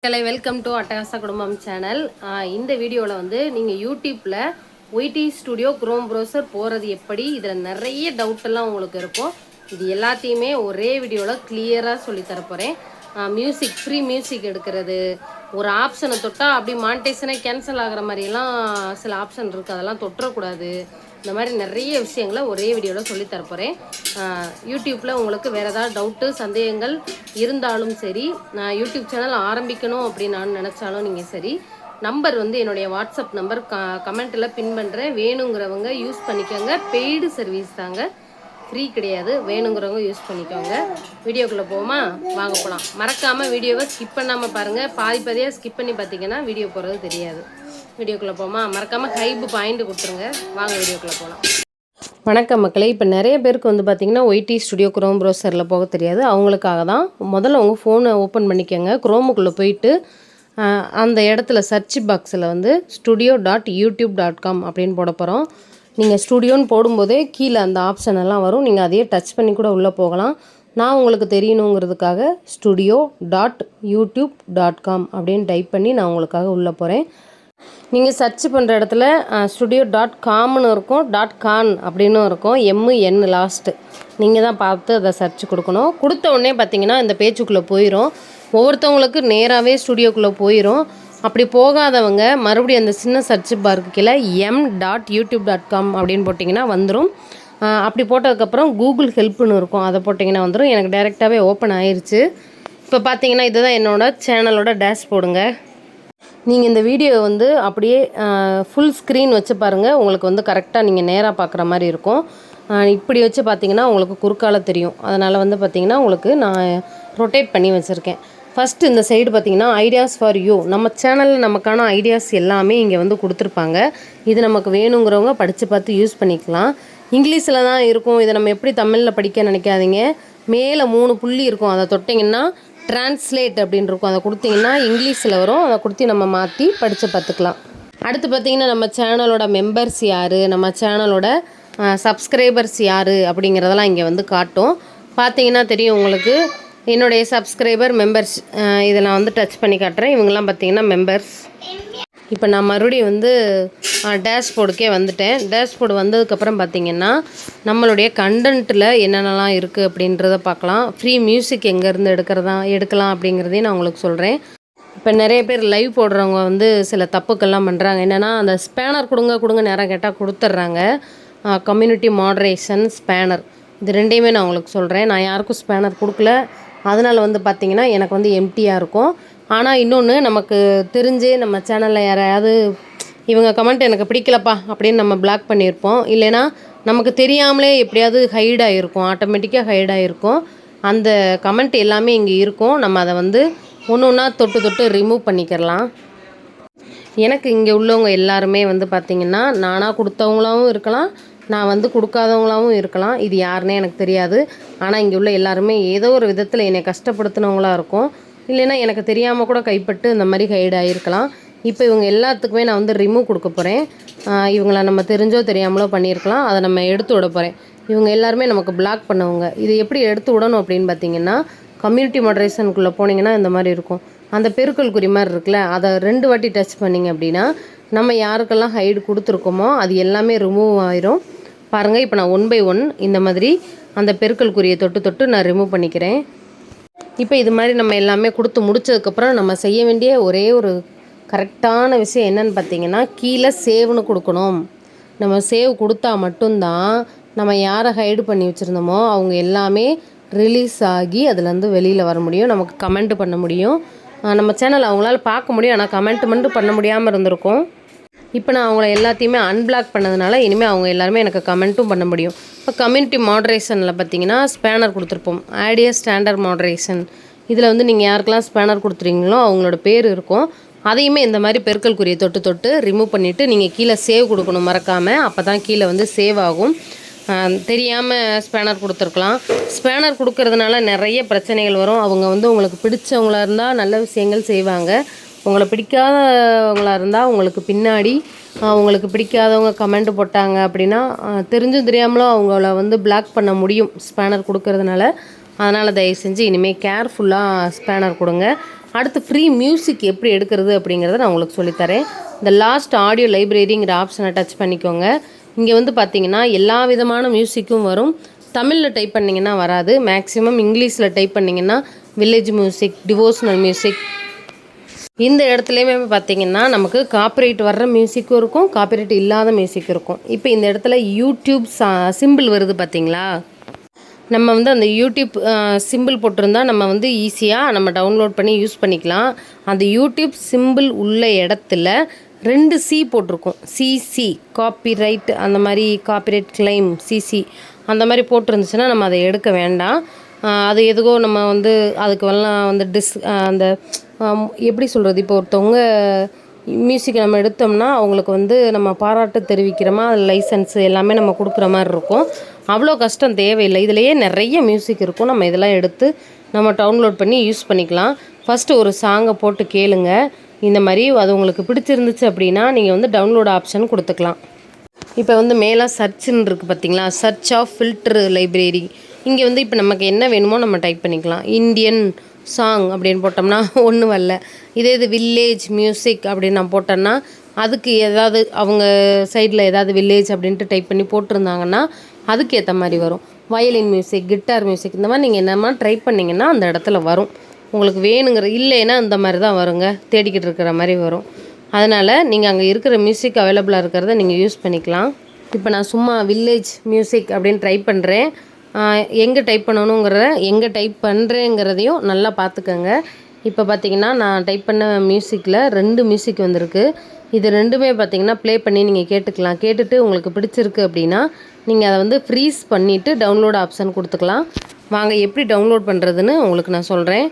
Welcome to அட்டகாசா குடும்பம் channel. இந்த வீடியோவில் வந்து நீங்கள் யூடியூப்பில் ஒய்டி ஸ்டுடியோ குரோம் ப்ரௌசர் போகிறது எப்படி, இதில் நிறைய டவுட்டெல்லாம் உங்களுக்கு இருக்கும். இது எல்லாத்தையுமே ஒரே வீடியோவில் கிளியராக சொல்லித்தரப்போகிறேன். மியூசிக் ஃப்ரீ மியூசிக் எடுக்கிறது, ஒரு ஆப்ஷனை தொட்டால் அப்படி மானிட்டேஷனே கேன்சல் ஆகிற மாதிரிலாம் சில ஆப்ஷன் இருக்குது, அதெல்லாம் தொட்டக்கூடாது. இந்த மாதிரி நிறைய விஷயங்களை ஒரே வீடியோவில் சொல்லித்தரப்போகிறேன். யூடியூப்பில் உங்களுக்கு வேறு ஏதாவது டவுட்டு சந்தேகங்கள் இருந்தாலும் சரி, நான் யூடியூப் சேனல் ஆரம்பிக்கணும் அப்படின்னு நான் நினச்சாலும் நீங்கள் சரி, நம்பர் வந்து என்னுடைய வாட்ஸ்அப் நம்பர் கமெண்ட்டில் பின் பண்ணுறேன். வேணுங்கிறவங்க யூஸ் பண்ணிக்கோங்க. பெய்டு சர்வீஸ் தாங்க, ஃப்ரீ கிடையாது. வேணுங்கிறவங்க யூஸ் பண்ணிக்கோங்க. வீடியோக்குள்ளே போமா, வாங்க போகலாம். மறக்காமல் வீடியோவை ஸ்கிப் பண்ணாமல் பாருங்கள். பாதியாக ஸ்கிப் பண்ணி பார்த்தீங்கன்னா வீடியோ போகிறது தெரியாது. வீடியோக்குள்ளே போமா, மறக்காமல் ஹைப்பு பாயிண்ட் கொடுத்துருங்க. வாங்க வீடியோக்குள்ளே போகலாம். வணக்கம் மக்களே. இப்போ நிறைய பேருக்கு வந்து பார்த்திங்கன்னா ஒய்டி ஸ்டுடியோ குரோம் ப்ரௌசரில் போக தெரியாது. அவங்களுக்காக தான் முதல்ல உங்கள் ஃபோனை ஓப்பன் பண்ணிக்கோங்க. குரோமுக்குள்ளே போயிட்டு அந்த இடத்துல சர்ச் பாக்ஸில் வந்து studio.youtube.com அப்படின்னு போட போகிறோம். நீங்கள் ஸ்டுடியோன்னு போடும்போதே கீழே அந்த ஆப்ஷன் எல்லாம் வரும். நீங்கள் அதையே டச் பண்ணி கூட உள்ளே போகலாம். நான் உங்களுக்கு தெரியணுங்கிறதுக்காக studio.youtube.com அப்படின்னு டைப் பண்ணி நான் உங்களுக்காக உள்ளே போகிறேன். நீங்கள் சர்ச் பண்ணுற இடத்துல studio.comனு இருக்கும், .con அப்படின்னு இருக்கும், MN லாஸ்ட்டு. நீங்கள் தான் பார்த்து அதை சர்ச் கொடுக்கணும். கொடுத்த உடனே பார்த்தீங்கன்னா இந்த பேஜுக்குள்ளே போயிடும். ஒவ்வொருத்தவங்களுக்கு நேராகவே ஸ்டுடியோக்குள்ளே போயிடும். அப்படி போகாதவங்க மறுபடியும் அந்த சின்ன சர்ச் பாருக்கு கீழே m.youtube.com அப்படின்னு போட்டிங்கன்னா வந்துடும். அப்படி போட்டதுக்கப்புறம் கூகுள் ஹெல்ப்னு இருக்கும், அதை போட்டிங்கன்னா வந்துடும். எனக்கு டைரெக்டாகவே ஓப்பன் ஆயிடுச்சு. இப்போ பார்த்தீங்கன்னா இதுதான் என்னோடய சேனலோட டேஷ்போர்டுங்க. நீங்கள் இந்த வீடியோ வந்து அப்படியே ஃபுல் ஸ்க்ரீன் வச்சு பாருங்கள். உங்களுக்கு வந்து கரெக்டாக நீங்கள் நேராக பார்க்குற மாதிரி இருக்கும். இப்படி வச்சு பார்த்தீங்கன்னா உங்களுக்கு குறுக்கால தெரியும். அதனால் வந்து பார்த்திங்கன்னா உங்களுக்கு நான் ரொட்டேட் பண்ணி வச்சுருக்கேன். ஃபஸ்ட்டு இந்த சைடு பார்த்திங்கன்னா ஐடியாஸ் ஃபார் யூ. நம்ம சேனலில் நமக்கான ஐடியாஸ் எல்லாமே இங்கே வந்து கொடுத்துருப்பாங்க. இது நமக்கு வேணுங்கிறவங்க படித்து பார்த்து யூஸ் பண்ணிக்கலாம். இங்கிலீஷில் தான் இருக்கும். இதை நம்ம எப்படி தமிழில் படிக்க நினைக்காதீங்க. மேலே 3 புள்ளி இருக்கும், அதை தொட்டிங்கன்னா ட்ரான்ஸ்லேட் அப்படின்னு இருக்கும். அதை கொடுத்திங்கன்னா இங்கிலீஷில் வரும். அதை கொடுத்து நம்ம மாற்றி படித்து பார்த்துக்கலாம். அடுத்து பார்த்திங்கன்னா நம்ம சேனலோட மெம்பர்ஸ் யார், நம்ம சேனலோட சப்ஸ்கிரைபர்ஸ் யார் அப்படிங்கிறதெல்லாம் இங்கே வந்து காட்டும். பார்த்திங்கன்னா தெரியும் உங்களுக்கு. என்னுடைய சப்ஸ்கிரைபர் மெம்பர்ஸ் இதை நான் வந்து டச் பண்ணி காட்டுறேன். இவங்கெல்லாம் பார்த்திங்கன்னா மெம்பர்ஸ். இப்போ நான் மறுபடியும் வந்து டேஷ்போர்டுக்கே வந்துட்டேன். டேஷ்போர்டு வந்ததுக்கப்புறம் பார்த்திங்கன்னா நம்மளுடைய கண்டென்ட்டில் என்னென்னலாம் இருக்குது அப்படின்றத பார்க்கலாம். ஃப்ரீ மியூசிக் எங்கேருந்து எடுக்கலாம் அப்படிங்கிறதையும் நான் உங்களுக்கு சொல்கிறேன். இப்போ நிறைய பேர் லைவ் போடுறவங்க வந்து சில தப்புக்கெல்லாம் பண்ணுறாங்க. என்னென்னா அந்த ஸ்பேனர் கொடுங்க நேரம் கேட்டால் கொடுத்துட்றாங்க. கம்யூனிட்டி மாடரேஷன், ஸ்பேனர், இது ரெண்டையுமே நான் உங்களுக்கு சொல்கிறேன். நான் யாருக்கும் ஸ்பேனர் கொடுக்கல. அதனால் வந்து பார்த்திங்கன்னா எனக்கு வந்து எம்டியாக இருக்கும். ஆனால் இன்னொன்று, நமக்கு தெரிஞ்சு நம்ம சேனலில் யாரையாவது இவங்க கமெண்ட் எனக்கு பிடிக்கலப்பா அப்படின்னு நம்ம பிளாக் பண்ணியிருப்போம். இல்லைனா நமக்கு தெரியாமலே எப்படியாவது ஹைடாக இருக்கும், ஆட்டோமேட்டிக்காக ஹைடாக இருக்கும். அந்த கமெண்ட் எல்லாமே இங்கே இருக்கும். நம்ம அதை வந்து ஒன்று ஒன்றா தொட்டு ரிமூவ் பண்ணிக்கிறலாம். எனக்கு இங்கே உள்ளவங்க எல்லாருமே வந்து பார்த்திங்கன்னா நானாக கொடுத்தவங்களாகவும் இருக்கலாம், நான் வந்து கொடுக்காதவங்களாகவும் இருக்கலாம். இது யாருன்னே எனக்கு தெரியாது. ஆனால் இங்கே உள்ள எல்லாருமே ஏதோ ஒரு விதத்தில் என்னை கஷ்டப்படுத்தினவங்களாக இருக்கும். இல்லைன்னா எனக்கு தெரியாமல் கூட கைப்பட்டு இந்த மாதிரி ஹைட் ஆகிருக்கலாம். இப்போ இவங்க எல்லாத்துக்குமே நான் வந்து ரிமூவ் கொடுக்க போகிறேன். இவங்கள நம்ம தெரிஞ்சோ தெரியாமலோ பண்ணியிருக்கலாம். அதை நம்ம எடுத்து விட போகிறேன். இவங்க எல்லாருமே நமக்கு பிளாக் பண்ணவங்க. இது எப்படி எடுத்து விடணும் அப்படின்னு பார்த்தீங்கன்னா, கம்யூனிட்டி மாடரேஷனுக்குள்ளே போனீங்கன்னா இந்த மாதிரி இருக்கும். அந்த பெருக்கல் குறி மாதிரி இருக்குல்ல, அதை 2 வாட்டி டச் பண்ணிங்க அப்படின்னா நம்ம யாருக்கெல்லாம் ஹைடு கொடுத்துருக்கோமோ அது எல்லாமே ரிமூவ் ஆயிரும். பாருங்கள், இப்போ நான் 1 by 1 இந்த மாதிரி அந்த பெருக்கல் குறியை தொட்டு நான் ரிமூவ் பண்ணிக்கிறேன். இப்போ இது மாதிரி நம்ம எல்லாமே கொடுத்து முடித்ததுக்கப்புறம் நம்ம செய்ய வேண்டிய ஒரே ஒரு கரெக்டான விஷயம் என்னென்னு பார்த்தீங்கன்னா, கீழே சேவ்னு கொடுக்கணும். நம்ம சேவ் கொடுத்தா மட்டும்தான் நம்ம யாரை ஹைடு பண்ணி வச்சுருந்தோமோ அவங்க எல்லாமே ரிலீஸ் ஆகி அதுலேருந்து வெளியில் வர முடியும். நமக்கு கமெண்ட் பண்ண முடியும். நம்ம சேனல் அவங்களால பார்க்க முடியும், ஆனால் கமெண்ட் மட்டும் பண்ண முடியாமல் இருந்திருக்கும். இப்போ நான் அவங்கள எல்லாத்தையுமே அன்பிளாக் பண்ணதுனால இனிமேல் அவங்க எல்லாருமே எனக்கு கமெண்ட்டும் பண்ண முடியும். இப்போ கம்யூனிட்டி மாடரேஷனில் பார்த்தீங்கன்னா ஸ்பேனர் கொடுத்துருப்போம், ஆடியோ ஸ்டாண்டர்ட் மாடரேஷன். இதில் வந்து நீங்கள் யாருக்கெல்லாம் ஸ்பேனர் கொடுத்துறீங்களோ அவங்களோட பேர் இருக்கும். அதையுமே இந்த மாதிரி பெருக்கல் குறியை தொட்டு ரிமூவ் பண்ணிவிட்டு நீங்கள் கீழே சேவ் கொடுக்கணும் மறக்காமல். அப்போ தான் கீழே வந்து சேவ் ஆகும். தெரியாமல் ஸ்பேனர் கொடுத்துருக்கலாம். ஸ்பேனர் கொடுக்கறதுனால நிறைய பிரச்சனைகள் வரும். அவங்க வந்து உங்களுக்கு பிடிச்சவங்களாக இருந்தால் நல்ல விஷயங்கள் செய்வாங்க. உங்களை பிடிக்காதவங்களாக இருந்தால் உங்களுக்கு பின்னாடி உங்களுக்கு பிடிக்காதவங்க கமெண்ட் போட்டாங்க அப்படின்னா தெரிஞ்சும் தெரியாமலும் அவங்கள வந்து பிளாக் பண்ண முடியும் ஸ்பேனர் கொடுக்கறதுனால. அதனால் தயவு செஞ்சு இனிமேல் கேர்ஃபுல்லாக ஸ்பேனர் கொடுங்க. அடுத்து ஃப்ரீ மியூசிக் எப்படி எடுக்கிறது அப்படிங்கிறத நான் உங்களுக்கு சொல்லித்தரேன். இந்த லாஸ்ட் ஆடியோ லைப்ரரிங்கிற ஆப்ஷனை டச் பண்ணிக்கோங்க. இங்கே வந்து பார்த்தீங்கன்னா எல்லா விதமான மியூசிக்கும் வரும். தமிழில் டைப் பண்ணிங்கன்னா வராது. மேக்ஸிமம் இங்கிலீஷில் டைப் பண்ணிங்கன்னா வில்லேஜ் மியூசிக், டிவோஷனல் மியூசிக், இந்த இடத்துலையுமே பார்த்தீங்கன்னா நமக்கு காப்பிரைட் வர்ற மியூசிக்கும் இருக்கும், காப்பிரைட் இல்லாத மியூசிக் இருக்கும். இப்போ இந்த இடத்துல யூடியூப் சிம்பிள் வருது பார்த்தீங்களா, நம்ம வந்து அந்த யூடியூப் சிம்பிள் போட்டிருந்தா நம்ம வந்து ஈஸியாக நம்ம டவுன்லோட் பண்ணி யூஸ் பண்ணிக்கலாம். அந்த யூடியூப் சிம்பிள் உள்ள இடத்துல 2 சி போட்டிருக்கும். சிசி காப்பிரைட், அந்த மாதிரி காப்பிரைட் கிளைம் சிசி அந்த மாதிரி போட்டிருந்துச்சுன்னா நம்ம அதை எடுக்க வேண்டாம். அது எதுக்கோ நம்ம வந்து அதுக்கு வரலாம் வந்து அந்த எப்படி சொல்கிறது, இப்போ ஒருத்தவங்க மியூசிக் நம்ம எடுத்தோம்னா அவங்களுக்கு வந்து நம்ம பாராட்டு தெரிவிக்கிறோமா, லைசன்ஸு எல்லாமே நம்ம கொடுக்குற மாதிரி இருக்கும். அவ்வளோ கஷ்டம் தேவையில்லை. இதிலையே நிறைய மியூசிக் இருக்கும். நம்ம இதெல்லாம் எடுத்து நம்ம டவுன்லோட் பண்ணி யூஸ் பண்ணிக்கலாம். ஃபஸ்ட்டு ஒரு சாங்கை போட்டு கேளுங்க. இந்த மாதிரி அது உங்களுக்கு பிடிச்சிருந்துச்சு அப்படின்னா நீங்கள் வந்து டவுன்லோட் ஆப்ஷன் கொடுத்துக்கலாம். இப்போ வந்து மேலே சர்ச்சுன்னு இருக்குது பார்த்தீங்களா, சர்ச் ஆஃப் ஃபில்ட்ரு லைப்ரரி. இங்கே வந்து இப்போ நமக்கு என்ன வேணுமோ நம்ம டைப் பண்ணிக்கலாம். இந்தியன் சாங் அப்படின்னு போட்டோம்னா ஒன்றும் வரல. இது வில்லேஜ் மியூசிக் அப்படின்னு நான் போட்டேன்னா அதுக்கு ஏதாவது அவங்க சைடில் ஏதாவது வில்லேஜ் அப்படின்ட்டு டைப் பண்ணி போட்டிருந்தாங்கன்னா அதுக்கு ஏற்ற மாதிரி வரும். வயலின் மியூசிக், கிட்டார் மியூசிக், இந்த மாதிரி நீங்கள் என்னமா ட்ரை பண்ணிங்கன்னா அந்த இடத்துல வரும். உங்களுக்கு வேணுங்கிற இல்லைன்னா இந்த மாதிரி தான் வருங்க, தேடிக்கிட்டு இருக்கிற மாதிரி வரும். அதனால் நீங்கள் அங்கே இருக்கிற மியூசிக் அவைலபிளாக இருக்கிறத நீங்கள் யூஸ் பண்ணிக்கலாம். இப்போ நான் சும்மா வில்லேஜ் மியூசிக் அப்படின்னு ட்ரை பண்ணுறேன். எங்கே டைப் எங்கே டைப் பண்ணுறேங்கிறதையும் நல்லா பார்த்துக்கோங்க. இப்போ பார்த்தீங்கன்னா நான் டைப் பண்ண மியூசிக்கில் 2 மியூசிக் வந்திருக்கு. இது 2மே பார்த்தீங்கன்னா ப்ளே பண்ணி நீங்கள் கேட்டுக்கலாம். கேட்டுட்டு உங்களுக்கு பிடிச்சிருக்கு அப்படின்னா நீங்கள் அதை வந்து ஃப்ரீஸ் பண்ணிவிட்டு டவுன்லோட் ஆப்ஷன் கொடுத்துக்கலாம். வாங்க எப்படி டவுன்லோட் பண்ணுறதுன்னு உங்களுக்கு நான் சொல்கிறேன்.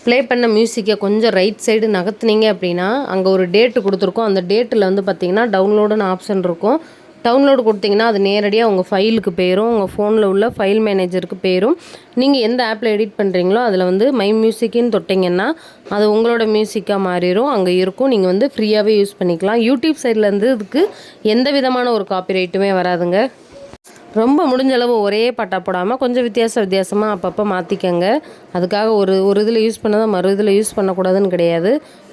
ப்ளே பண்ண மியூசிக்கை கொஞ்சம் ரைட் சைடு நகர்த்துனீங்க அப்படின்னா அங்கே ஒரு டேட்டு கொடுத்துருக்கோம். அந்த டேட்டில் வந்து பார்த்திங்கன்னா டவுன்லோடுன்னு ஆப்ஷன் இருக்கும். டவுன்லோடு கொடுத்திங்கன்னா அது நேரடியாக உங்கள் ஃபைலுக்கு போயிடும், உங்கள் ஃபோனில் உள்ள ஃபைல் மேனேஜருக்கு போயிடும். நீங்கள் எந்த ஆப்பில் எடிட் பண்ணுறீங்களோ அதில் வந்து மை மியூசிக்குன்னு தொட்டிங்கன்னா அது உங்களோட மியூசிக்காக மாறிடும், அங்கே இருக்கும். நீங்கள் வந்து ஃப்ரீயாகவே யூஸ் பண்ணிக்கலாம். யூடியூப் சைட்லேருந்து இதுக்கு எந்த விதமான ஒரு காப்பிரைட்டுமே வராதுங்க. ரொம்ப முடிஞ்ச அளவு ஒரே பாட்டாக போடாமல் கொஞ்சம் வித்தியாசமாக அப்பப்போ மாற்றிக்கங்க. அதுக்காக ஒரு இதில் யூஸ் பண்ணதான் மறு இதில் யூஸ் பண்ணக்கூடாதுன்னு கிடையாது.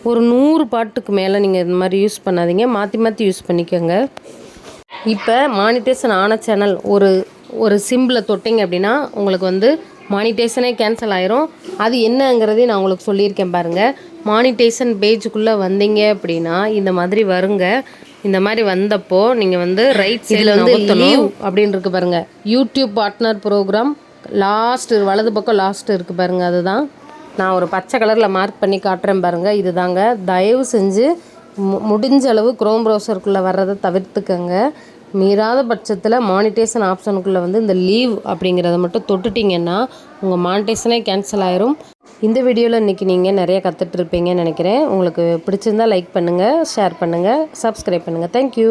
ஒரு 100 பாட்டுக்கு மேலே நீங்கள் இந்த மாதிரி யூஸ் பண்ணாதீங்க, மாற்றி யூஸ் பண்ணிக்கோங்க. இப்போ மானிட்டேஷன் ஆன சேனல் ஒரு சிம்பிளை தொட்டிங்க அப்படின்னா உங்களுக்கு வந்து மானிட்டேஷனே கேன்சல் ஆயிரும். அது என்னங்கிறதையும் நான் உங்களுக்கு சொல்லியிருக்கேன் பாருங்கள். மானிட்டேஷன் பேஜுக்குள்ளே வந்தீங்க அப்படின்னா இந்த மாதிரி வருங்க. இந்த மாதிரி வந்தப்போ நீங்கள் வந்து ரைட் சைடில் வந்து லீவ் அப்படின்னு இருக்குது பாருங்கள், யூடியூப் பார்ட்னர் ப்ரோக்ராம் லாஸ்ட்டு வலது பக்கம் லாஸ்ட்டு இருக்குது பாருங்கள். அதுதான் நான் ஒரு பச்சை கலரில் மார்க் பண்ணி காட்டுறேன் பாருங்கள். இது தாங்க. தயவு செஞ்சு முடிஞ்ச அளவு குரோம் ப்ரௌசருக்குள்ளே வர்றதை தவிர்த்துக்கங்க. மீறாத பட்சத்தில் மானிட்டேஷன் ஆப்ஷனுக்குள்ளே வந்து இந்த லீவ் அப்படிங்கிறத மட்டும் தொட்டுட்டிங்கன்னா உங்கள் மானிட்டேஷனே கேன்சல் ஆயிரும். இந்த வீடியோவில் இன்றைக்கி நீங்கள் நிறைய கற்றுட்ருப்பீங்கன்னு நினைக்கிறேன். உங்களுக்கு பிடிச்சிருந்தால் லைக் பண்ணுங்கள், ஷேர் பண்ணுங்கள், சப்ஸ்கிரைப் பண்ணுங்கள். தேங்க்யூ.